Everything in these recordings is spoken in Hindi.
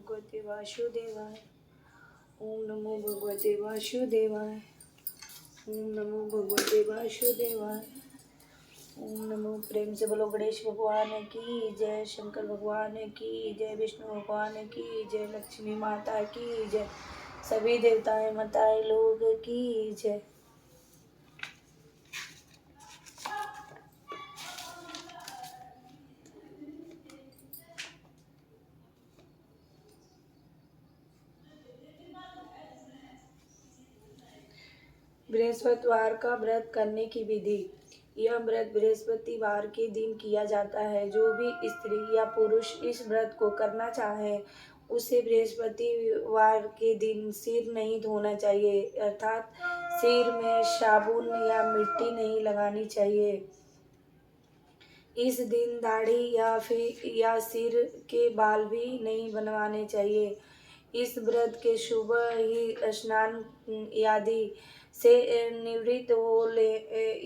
भगवते वासुदेवाय। ओम नमो भगवते वासुदेवाय। ओम नमो भगवते वासुदेवाय। ओम नमो। प्रेम से बोलो गणेश भगवान की जय, शंकर भगवान की जय, विष्णु भगवान की जय, लक्ष्मी माता की जय, सभी देवताएं माताएं लोग की जय। बृहस्पतिवार का व्रत करने की विधि। यह व्रत बृहस्पतिवार के दिन किया जाता है। जो भी स्त्री या पुरुष इस व्रत को करना चाहे उसे बृहस्पतिवार के दिन सिर नहीं धोना चाहिए, अर्थात सिर में साबुन या मिट्टी नहीं लगानी चाहिए। इस दिन दाढ़ी या सिर के बाल भी नहीं बनवाने चाहिए। इस व्रत के सुबह ही स्नान आदि से निवृत्त हो ले।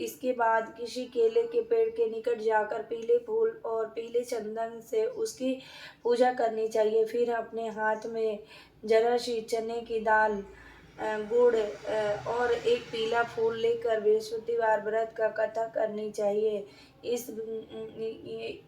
इसके बाद किसी केले के पेड़ के निकट जाकर पीले फूल और पीले चंदन से उसकी पूजा करनी चाहिए। फिर अपने हाथ में जरा सी चने की दाल, गुड़ और एक पीला फूल लेकर बृहस्पतिवार व्रत का कथा करनी चाहिए। इस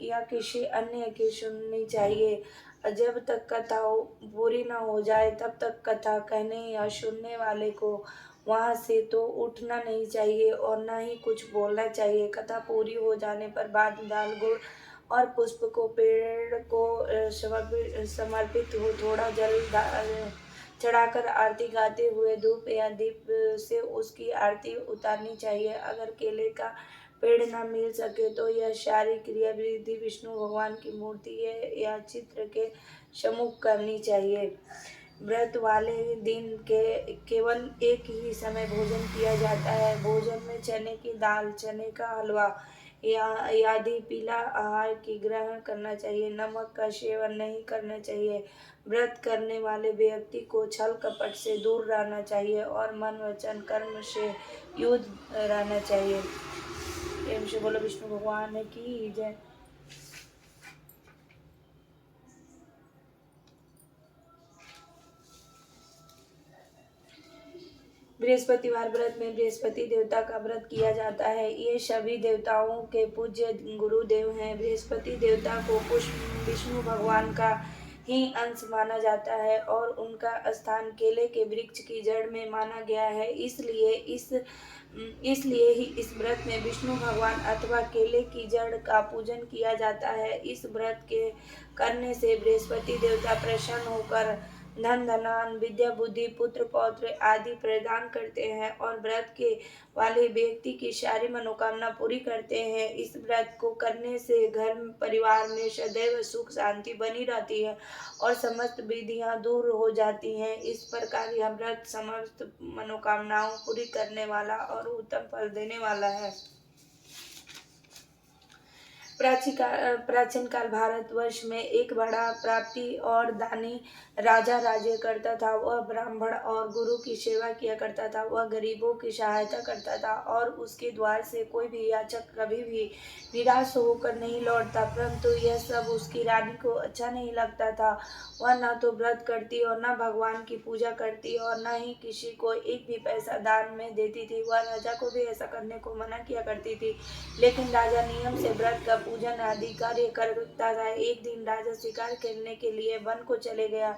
या किसी अन्य की सुननी चाहिए। जब तक कथा पूरी न हो जाए तब तक कथा कहने या सुनने वाले को वहां से तो उठना नहीं चाहिए और न ही कुछ बोलना चाहिए। कथा पूरी हो जाने पर बाद दाल, गुड़ और पुष्प को पेड़ को समर्पित हो थोड़ा जल चढ़ाकर आरती गाते हुए धूप या दीप से उसकी आरती उतारनी चाहिए। अगर केले का पेड़ न मिल सके तो यह सारी क्रिया विधि विष्णु भगवान की मूर्ति या चित्र के सम्मुख करनी चाहिए। व्रत वाले दिन के केवल एक ही समय भोजन किया जाता है। भोजन में चने की दाल, चने का हलवा आदि पीला आहार की ग्रहण करना चाहिए। नमक का सेवन नहीं करना चाहिए। व्रत करने वाले व्यक्ति को छल कपट से दूर रहना चाहिए और मन वचन कर्म से युक्त रहना चाहिए। प्रेम से बोलो विष्णु भगवान की जय। बृहस्पतिवार व्रत में बृहस्पति देवता का व्रत किया जाता है। ये सभी देवताओं के पूज्य गुरुदेव हैं। बृहस्पति देवता को विष्णु भगवान का ही अंश माना जाता है और उनका स्थान केले के वृक्ष की जड़ में माना गया है। इसलिए ही इस व्रत में विष्णु भगवान अथवा केले की जड़ का पूजन किया जाता है। इस व्रत के करने से बृहस्पति देवता प्रसन्न होकर धन धान्य, विद्या बुद्धि, पुत्र पौत्र आदि प्रदान करते हैं और व्रत के वाले व्यक्ति की सारी मनोकामना पूरी करते हैं। इस व्रत को करने से घर परिवार में सदैव सुख शांति बनी रहती है और समस्त विधियां दूर हो जाती हैं। इस प्रकार यह व्रत समस्त मनोकामनाओं पूरी करने वाला और उत्तम फल देने वाला है। प्राचीन काल भारतवर्ष में एक बड़ा प्राप्ति और दानी राजा राज्य करता था। वह ब्राह्मण और गुरु की सेवा किया करता था। वह गरीबों की सहायता करता था और उसके द्वार से कोई भी याचक कभी भी निराश होकर नहीं लौटता। परंतु यह सब उसकी रानी को अच्छा नहीं लगता था। वह न तो व्रत करती और न भगवान की पूजा करती और न ही किसी को एक भी पैसा दान में देती थी। वह राजा को भी ऐसा करने को मना किया करती थी, लेकिन राजा नियम से व्रत का पूजन आदि कार्य करता था। एक दिन राजा शिकार खेलने के लिए वन को चले गया।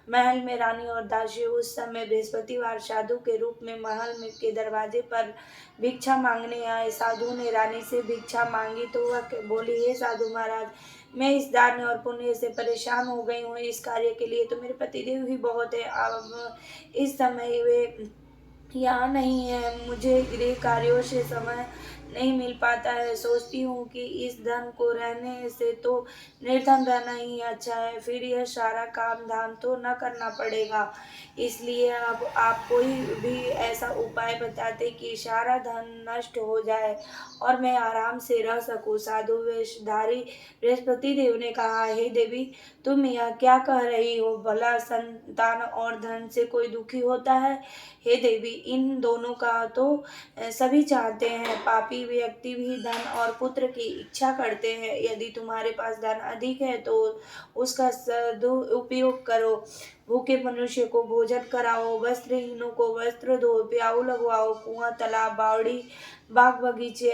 महल में रानी और दासी उस समय बृहस्पतिवार साधु के रूप में महल में के दरवाजे पर भिक्षा मांगने आए। साधु ने रानी से भिक्षा मांगी तो वह बोली, हे साधु महाराज, मैं इस दान और पुण्य से परेशान हो गई हूँ। इस कार्य के लिए तो मेरे पतिदेव ही बहुत है। अब इस समय वे यहाँ नहीं है। मुझे गृह कार्यों से समय नहीं मिल पाता है। सोचती हूँ कि इस धन को रहने से तो निर्धन रहना ही अच्छा है, फिर यह सारा काम धाम तो न करना पड़ेगा। इसलिए अब आप कोई भी ऐसा उपाय बताते कि सारा धन नष्ट हो जाए और मैं आराम से रह सकूं। साधु वेशधारी बृहस्पति देव ने कहा, हे देवी, तुम यह क्या कह रही हो? भला संतान और धन से कोई दुखी होता है? हे देवी, इन दोनों का तो सभी चाहते हैं। पापी पापी व्यक्ति भी धन और पुत्र की इच्छा करते हैं। यदि तुम्हारे पास धन अधिक है तो उसका सदुपयोग करो। भूखे मनुष्य को भोजन कराओ, वस्त्रहीनों को वस्त्र दो, प्याऊ लगवाओ, कुआं तालाब बावड़ी बाग बगीचे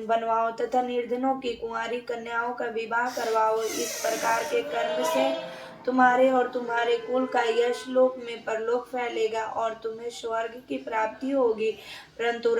बनवाओ तथा निर्धनों की कुंवारी कन्याओं का विवाह करवाओ। इस प्रकार के कर्म से तुम्हारे और तुम्हारे कुल का यश लोक में परलोक फैलेगा और तुम्हें स्वर्ग की प्राप्ति होगी। परंतु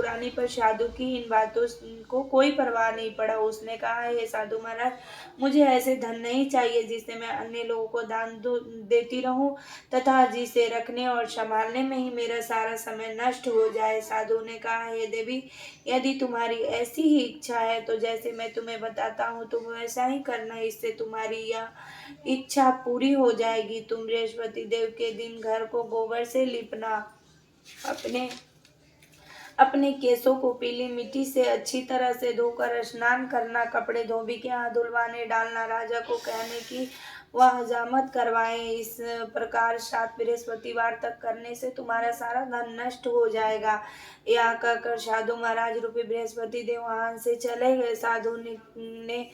रानी पर साधु की इन बातों को कोई परवाह नहीं पड़ा। उसने कहा, हे साधु महाराज, मुझे ऐसे धन नहीं चाहिए जिससे मैं अन्य लोगों को दान देती रहूं तथा जिसे रखने और संभालने में ही मेरा सारा समय नष्ट हो जाए। साधु ने कहा, हे देवी, यदि तुम्हारी ऐसी ही इच्छा है तो जैसे मैं तुम्हें बताता हूँ तुम वैसा ही करना, इससे तुम्हारी यह इच्छा पूरी हो जाएगी। तुम बृहस्पति देव के दिन घर को गोबर से लिपना, अपने अपने केसों को पीली मिट्टी से अच्छी तरह से धोकर स्नान करना, कपड़े धोबी के यहाँ धुलवाने डालना, राजा को कहने की वह हजामत करवाएं। इस प्रकार 7 बृहस्पतिवार तक करने से तुम्हारा सारा धन नष्ट हो जाएगा। यह कहकर साधु महाराज रूपी बृहस्पति देव वहां से चले गए। साधु ने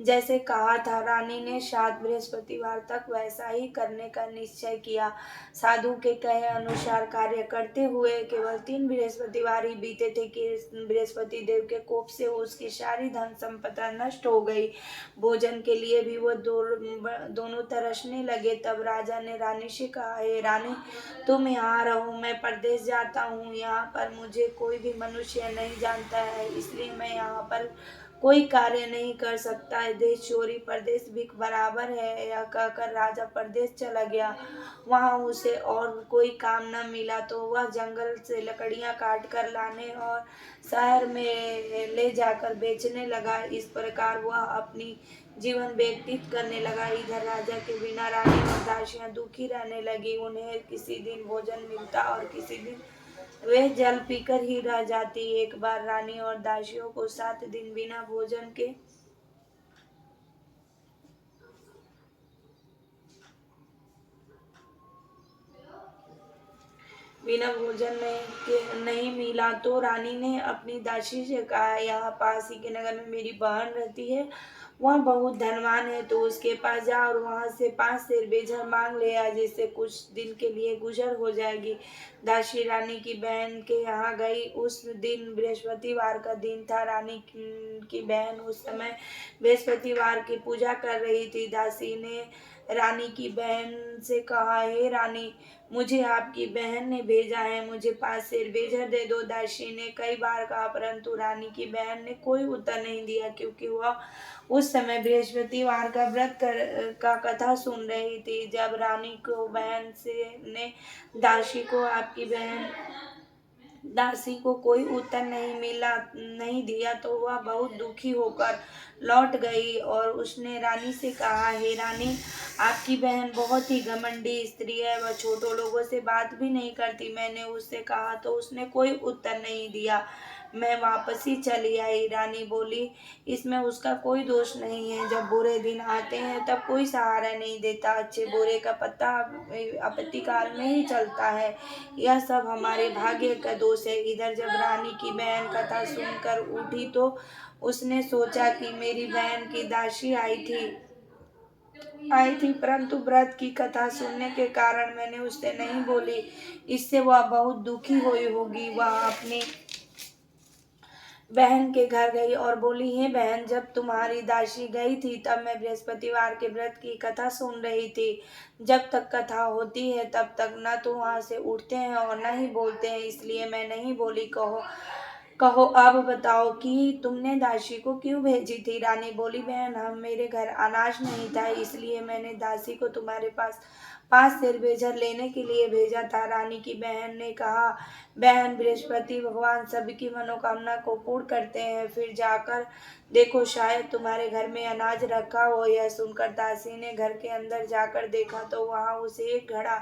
जैसे कहा था, रानी ने 7 बृहस्पतिवार तक वैसा ही करने का निश्चय किया। साधु के कहे अनुसार कार्य करते हुए केवल 3 बृहस्पतिवार ही बीते थे कि बृहस्पति देव के कोप से उसकी सारी धन संपदा नष्ट हो गई। भोजन के लिए भी वो दोनों तरसने लगे। तब राजा ने रानी से कहा, हे रानी, तुम यहाँ रहो, मैं परदेश जाता हूँ। यहाँ पर मुझे कोई भी मनुष्य नहीं जानता है, इसलिए मैं यहाँ पर कोई कार्य नहीं कर सकता है। देश चोरी परदेश भिख बराबर है। यह कहकर राजा परदेश चला गया। वहां उसे और कोई काम न मिला तो वह जंगल से लकड़ियां काट कर लाने और शहर में ले जाकर बेचने लगा। इस प्रकार वह अपनी जीवन व्यतीत करने लगा। इधर राजा के बिना रानी और दासियां दुखी रहने लगी। उन्हें किसी दिन भोजन मिलता और किसी दिन वे जल पीकर ही रह जाती। एक बार रानी और दासियों को 7 दिन बिना भोजन नहीं मिला तो रानी ने अपनी दासी से कहा, यहाँ पास ही के नगर में मेरी बहन रहती है, वह बहुत धनवान है, तो उसके पास जा और वहां से 5 सेर बेझर मांग ले आ, जिससे कुछ दिन के लिए गुजर हो जाएगी। दासी रानी की बहन के यहाँ गई। उस दिन बृहस्पतिवार का दिन था। रानी की बहन उस समय बृहस्पतिवार की पूजा कर रही थी। दासी ने रानी की बहन से कहा, हे रानी, मुझे आपकी बहन ने भेजा है, मुझे 5 सेर बेझर दे दो। दासी ने कई बार कहा, परंतु रानी की बहन ने कोई उत्तर नहीं दिया, क्योंकि वह उस समय बृहस्पतिवार का व्रत का कथा सुन रही थी। जब रानी को बहन से ने दासी को कोई उत्तर नहीं दिया तो वह बहुत दुखी होकर लौट गई और उसने रानी से कहा, हे रानी, आपकी बहन बहुत ही घमंडी स्त्री है, वह छोटों लोगों से बात भी नहीं करती। मैंने उससे कहा तो उसने कोई उत्तर नहीं दिया, मैं वापस ही चली आई। रानी बोली, इसमें उसका कोई दोष नहीं है। जब बुरे दिन आते हैं तब कोई सहारा नहीं देता, अच्छे बुरे का पत्ता आपत्ति काल में ही चलता है। यह सब हमारे भाग्य का दोष है। इधर जब रानी की बहन कथा सुनकर उठी तो उसने सोचा कि मेरी बहन की दासी आई थी, परंतु व्रत की कथा सुनने के कारण मैंने उससे नहीं बोली, इससे वह बहुत दुखी हुई होगी। वह अपनी बहन के घर गई और बोली, हे बहन, जब तुम्हारी दासी गई थी तब मैं बृहस्पतिवार के व्रत की कथा सुन रही थी। जब तक कथा होती है तब तक न तो वहां से उठते हैं और न ही बोलते हैं, इसलिए मैं नहीं बोली। कहो अब बताओ कि तुमने दासी को क्यों भेजी थी। रानी बोली, बहन, मेरे घर अनाज नहीं था, इसलिए मैंने दासी को तुम्हारे पास 5 सेर बेझर लेने के लिए भेजा था। रानी की बहन ने कहा, बहन, बृहस्पति भगवान सबकी मनोकामना को पूर्ण करते हैं। फिर जाकर देखो शायद तुम्हारे घर में अनाज रखा हो। यह सुनकर दासी ने घर के अंदर जाकर देखा तो वहां उसे एक घड़ा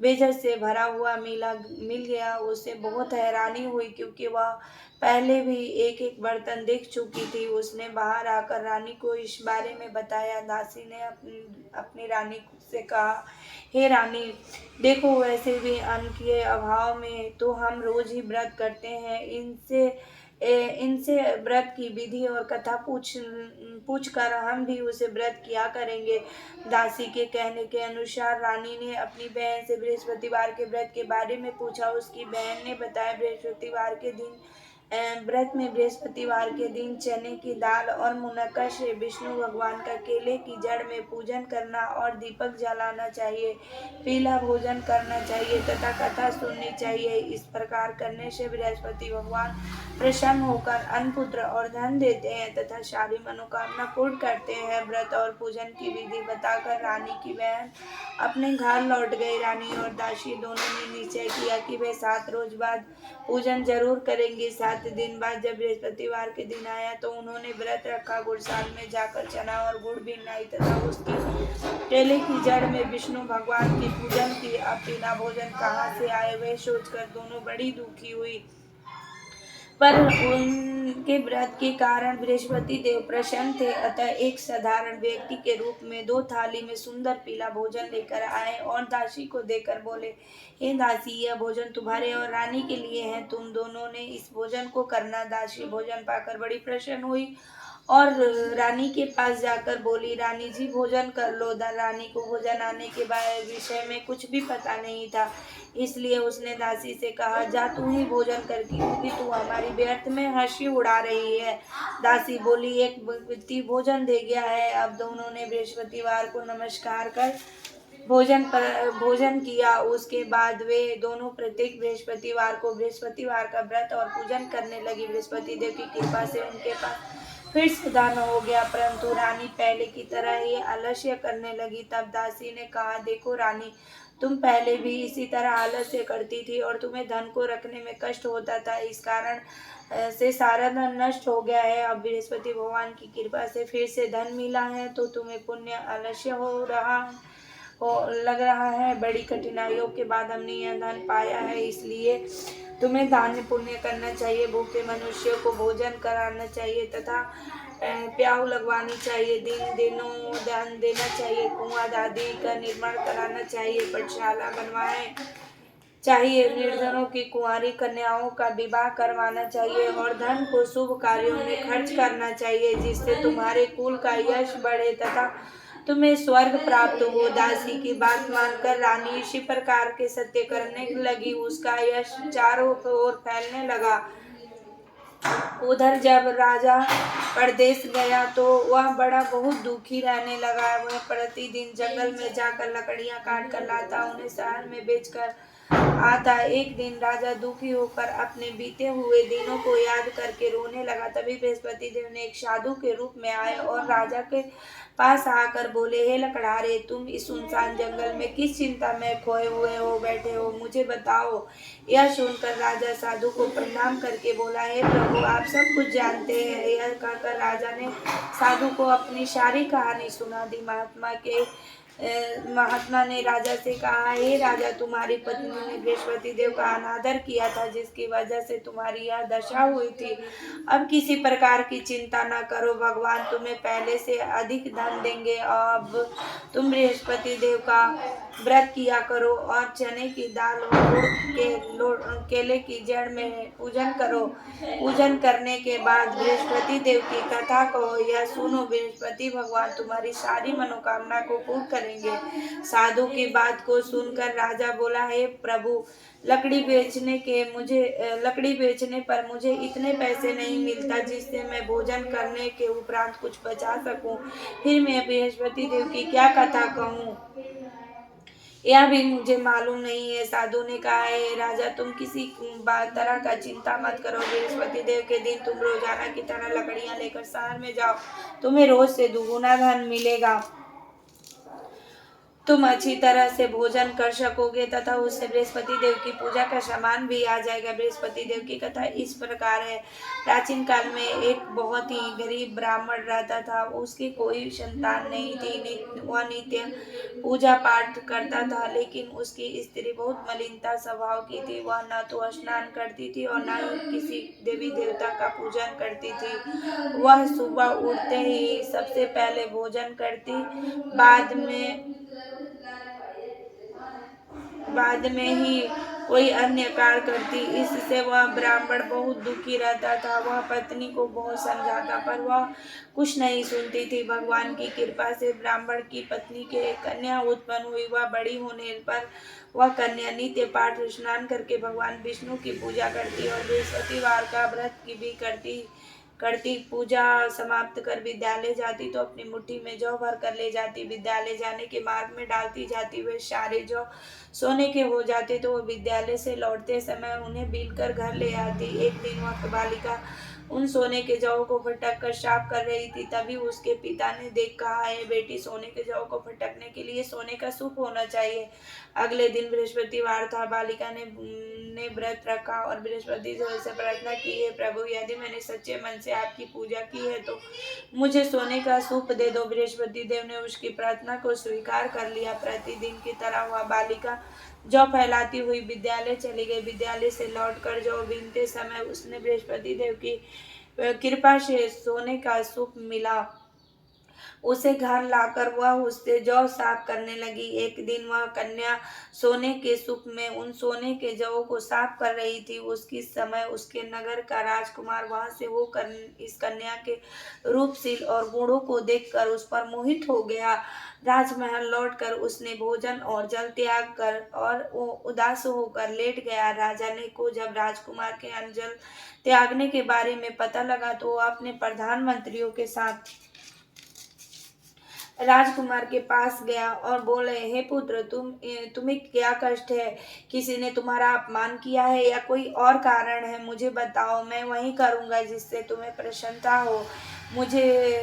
बेजर से भरा हुआ मिल गया। उसे बहुत हैरानी हुई क्योंकि वह पहले भी एक एक बर्तन देख चुकी थी। उसने बाहर आकर रानी को इस बारे में बताया। दासी ने अपनी रानी से कहा, हे रानी, देखो वैसे भी अन्न के अभाव में तो हम रोज ही व्रत करते हैं। इनसे व्रत की विधि और कथा पूछ कर हम भी उसे व्रत किया करेंगे। दासी के कहने के अनुसार रानी ने अपनी बहन से बृहस्पतिवार के व्रत के बारे में पूछा। उसकी बहन ने बताया, बृहस्पतिवार के दिन व्रत में बृहस्पतिवार के दिन चने की दाल और मुनक्का से विष्णु भगवान का केले की जड़ में पूजन करना और दीपक जलाना चाहिए, पीला भोजन करना चाहिए तथा कथा सुननी चाहिए। इस प्रकार करने से बृहस्पति भगवान प्रसन्न होकर अन्न, पुत्र और धन देते हैं तथा सारी मनोकामना पूर्ण करते हैं। व्रत और पूजन की विधि बताकर रानी की बहन अपने घर लौट गई। रानी और दासी दोनों ने निश्चय किया कि वे 7 रोज बाद पूजन जरूर करेंगे। 7 दिन बाद जब बृहस्पतिवार के दिन आया तो उन्होंने व्रत रखा। गुड़साल में जाकर चना और गुड़ भिन्नाई तथा उसकी केले की जड़ में विष्णु भगवान की पूजन की। अब पीला भोजन कहाँ से आए वह सोचकर दोनों बड़ी दुखी हुई, पर उनके व्रत के कारण बृहस्पति देव प्रसन्न थे। अतः एक साधारण व्यक्ति के रूप में 2 थाली में सुंदर पीला भोजन लेकर आए और दासी को देकर बोले, हे दासी, यह भोजन तुम्हारे और रानी के लिए है, तुम दोनों ने इस भोजन को करना। दासी भोजन पाकर बड़ी प्रसन्न हुई और रानी के पास जाकर बोली, रानी जी भोजन कर लो। रानी को भोजन आने के विषय में कुछ भी पता नहीं था, इसलिए उसने दासी से कहा, जा तू ही भोजन कर क्योंकि तू हमारी व्यर्थ में हंसी उड़ा रही है। दासी बोली, एक व्यक्ति भोजन दे गया है। अब दोनों ने बृहस्पतिवार को नमस्कार कर भोजन किया। उसके बाद वे दोनों प्रत्येक बृहस्पतिवार को बृहस्पतिवार का व्रत और पूजन करने लगी। बृहस्पति देव की कृपा से उनके पास फिर से धन हो गया, परंतु रानी पहले की तरह ही आलस्य करने लगी। तब दासी ने कहा, देखो रानी, तुम पहले भी इसी तरह आलस्य करती थी और तुम्हें धन को रखने में कष्ट होता था। इस कारण से सारा धन नष्ट हो गया है। अब बृहस्पति भगवान की कृपा से फिर से धन मिला है तो तुम्हें पुण्य आलस्य लग रहा है। बड़ी कठिनाइयों के बाद हमने यह धन पाया है, इसलिए तुम्हें दान पुण्य करना चाहिए। भूखे मनुष्यों को भोजन कराना चाहिए तथा प्याऊ लगवानी चाहिए। दिनों दान देना चाहिए। कुआं आदि का निर्माण कराना चाहिए। पाठशाला बनवाए चाहिए। निर्धनों की कुंवारी कन्याओं का विवाह करवाना चाहिए और धन को शुभ कार्यों में खर्च करना चाहिए, जिससे तुम्हारे कुल का यश बढ़े तथा तुम्हें स्वर्ग प्राप्त हो। दासी की बात मानकर रानी इसी प्रकार के सत्य करने लगी। उसका यश चारों ओर फैलने लगा। उधर जब राजा परदेश गया तो वह बहुत दुखी रहने लगा। वह प्रतिदिन जंगल में जाकर लकड़ियां काट कर लाता, उन्हें शहर में बेचकर आता। एक दिन राजा दुखी होकर अपने बीते हुए दिनों को याद करके रोने लगा। तभी बृहस्पति देव ने एक साधु के रूप में आए और राजा के पास आकर बोले, हे लकड़हारे, तुम इस सुनसान जंगल में किस चिंता में खोए हुए हो बैठे हो, मुझे बताओ। यह सुनकर राजा साधु को प्रणाम करके बोला, हे प्रभु, आप सब कुछ जानते हैं। यह कहकर राजा ने साधु को अपनी सारी कहानी सुना दी। महात्मा ने राजा से कहा, हे राजा, तुम्हारी पत्नी ने बृहस्पति देव का अनादर किया था, जिसकी वजह से तुम्हारी यह दशा हुई थी। अब किसी प्रकार की चिंता न करो, भगवान तुम्हें पहले से अधिक धन देंगे। अब तुम बृहस्पति देव का व्रत किया करो और चने की दाल और गुड़ केले की जड़ में पूजन करो। पूजन करने के बाद बृहस्पति देव की कथा कहो। यह सुनो, बृहस्पति भगवान तुम्हारी सारी मनोकामना को पूर्ण करेंगे। साधु की बात को सुनकर राजा बोला, हे प्रभु, लकड़ी बेचने पर मुझे इतने पैसे नहीं मिलता जिससे मैं भोजन करने के उपरांत कुछ बचा सकूं। फिर मैं बृहस्पति देव की क्या कथा कहूँ, यह भी मुझे मालूम नहीं है। साधु ने कहा, हे राजा, तुम किसी तरह का चिंता मत करो। बृहस्पति देव के दिन तुम रोजाना की तरह लकड़ियां लेकर शहर में जाओ, तुम्हें रोज से दुगुना धन मिलेगा। तुम अच्छी तरह से भोजन कर सकोगे तथा उससे बृहस्पति देव की पूजा का सामान भी आ जाएगा। बृहस्पति देव की कथा इस प्रकार है। प्राचीन काल में एक बहुत ही गरीब ब्राह्मण रहता था, उसकी कोई संतान नहीं थी। वह नित्य पूजा पाठ करता था, लेकिन उसकी स्त्री बहुत मलिनता स्वभाव की थी। वह न तो स्नान करती थी और न ही किसी देवी देवता का पूजन करती थी। वह सुबह उठते ही सबसे पहले भोजन करती, बाद में बाद में ही कोई अन्य कार्य करती। इससे वह ब्राह्मण बहुत दुखी रहता था। वह पत्नी को बहुत समझाता, पर वह कुछ नहीं सुनती थी। भगवान की कृपा से ब्राह्मण की पत्नी के कन्या उत्पन्न हुई। वह बड़ी होने पर वह कन्या नित्य पाठ स्नान करके भगवान विष्णु की पूजा करती और बृहस्पतिवार का व्रत की भी करती। पूजा समाप्त कर विद्यालय जाती तो अपनी मुट्ठी में जौ भर कर ले जाती। विद्यालय जाने के मार्ग में डालती जाती। वे सारे जौ सोने के हो जाते तो वह विद्यालय से लौटते समय उन्हें बीन कर घर ले आती। एक दिन वह बालिका उन सोने के जौ को फटक कर साफ कर रही थी। तभी उसके पिता ने देख कहा, है बेटी, सोने के जौ को फटकने के लिए सोने का सूप होना चाहिए। अगले दिन बृहस्पतिवार था। बालिका ने व्रत रखा और बृहस्पति देव से प्रार्थना की, है प्रभु, यदि मैंने सच्चे मन से आपकी पूजा की है तो मुझे सोने का सूप दे दो। बृहस्पति देव ने उसकी प्रार्थना को स्वीकार कर लिया। प्रतिदिन की तरह वह बालिका जौ फैलाती हुई विद्यालय चली गई। विद्यालय से लौटकर जौ बीनते समय उसने बृहस्पति देव की कृपा से सोने का सूप मिला। उसे घर लाकर वह उससे जौ साफ करने लगी। एक दिन वह कन्या सोने के सूप में उन सोने के जौ को साफ कर रही थी। उसकी समय उसके नगर का राजकुमार वहां से होकर इस कन्या के रूपशील और गुणों को देखकर उस पर मोहित हो गया। राजमहल लौटकर उसने भोजन और जल त्याग कर और वो उदास होकर लेट गया। राजा ने को जब राजकुमार के अन्न जल त्यागने के बारे में पता लगा तो वो अपने प्रधानमंत्रियों के साथ राजकुमार के पास गया और बोले, हे पुत्र, तुम्हें क्या कष्ट है? किसी ने तुम्हारा अपमान किया है या कोई और कारण है? मुझे बताओ, मैं वही करूंगा जिससे तुम्हें प्रसन्नता हो। मुझे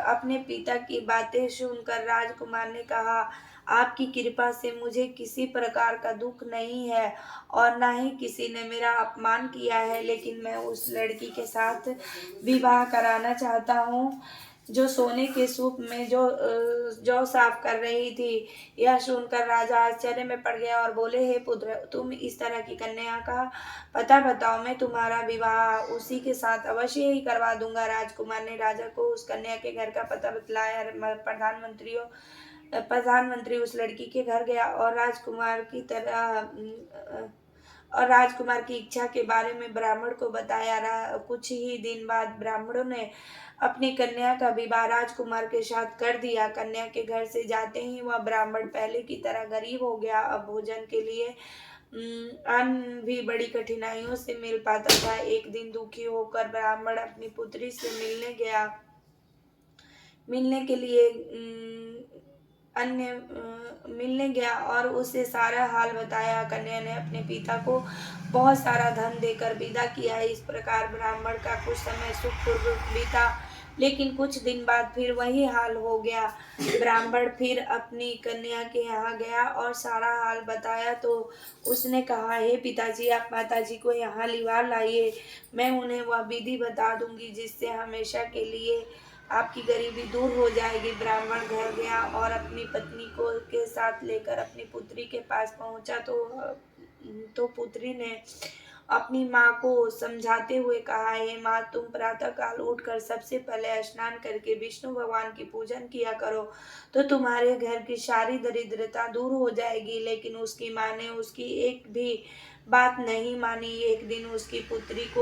अपने पिता की बातें सुनकर राजकुमार ने कहा, आपकी कृपा से मुझे किसी प्रकार का दुख नहीं है और न ही किसी ने मेरा अपमान किया है, लेकिन मैं उस लड़की के साथ विवाह कराना चाहता हूँ जो सोने के सूप में जौ साफ कर रही थी। यह सुनकर राजा आश्चर्य में पड़ गया और बोले, हे पुत्र, तुम इस तरह की कन्या का पता बताओ, मैं तुम्हारा विवाह उसी के साथ अवश्य ही करवा दूंगा। राजकुमार ने राजा को उस कन्या के घर का पता बतलाया। प्रधानमंत्री उस लड़की के घर गया और राजकुमार की इच्छा के बारे में ब्राह्मण को बताया। कुछ ही दिन बाद ब्राह्मणों ने अपनी कन्या का विवाह राजकुमार के साथ कर दिया। कन्या के घर से जाते ही वह ब्राह्मण पहले की तरह गरीब हो गया। अब भोजन के लिए अन्न भी बड़ी कठिनाइयों से मिल पाता था। एक दिन दुखी होकर ब्राह्मण अपनी पुत्री से मिलने गया और उसे सारा हाल बताया। कन्या ने अपने पिता को बहुत सारा धन देकर विदा किया। इस प्रकार ब्राह्मण का कुछ समय सुखपूर्वक बीता, लेकिन कुछ दिन बाद फिर वही हाल हो गया। ब्राह्मण फिर अपनी कन्या के यहाँ गया और सारा हाल बताया तो उसने कहा, हे पिताजी, आप माताजी को यहाँ लिवा लाइए, मैं उन्हें वह विधि बता दूंगी जिससे हमेशा के लिए आपकी गरीबी दूर हो जाएगी। ब्राह्मण घर गया और अपनी पत्नी को के साथ लेकर अपनी पुत्री के पास पहुंचा तो पुत्री ने अपनी माँ को समझाते हुए कहा, हे माँ, तुम प्रातः काल उठकर सबसे पहले स्नान करके विष्णु भगवान की पूजन किया करो तो तुम्हारे घर की सारी दरिद्रता दूर हो जाएगी। लेकिन उसकी माँ ने उसकी एक भी बात नहीं मानी। एक दिन उसकी पुत्री को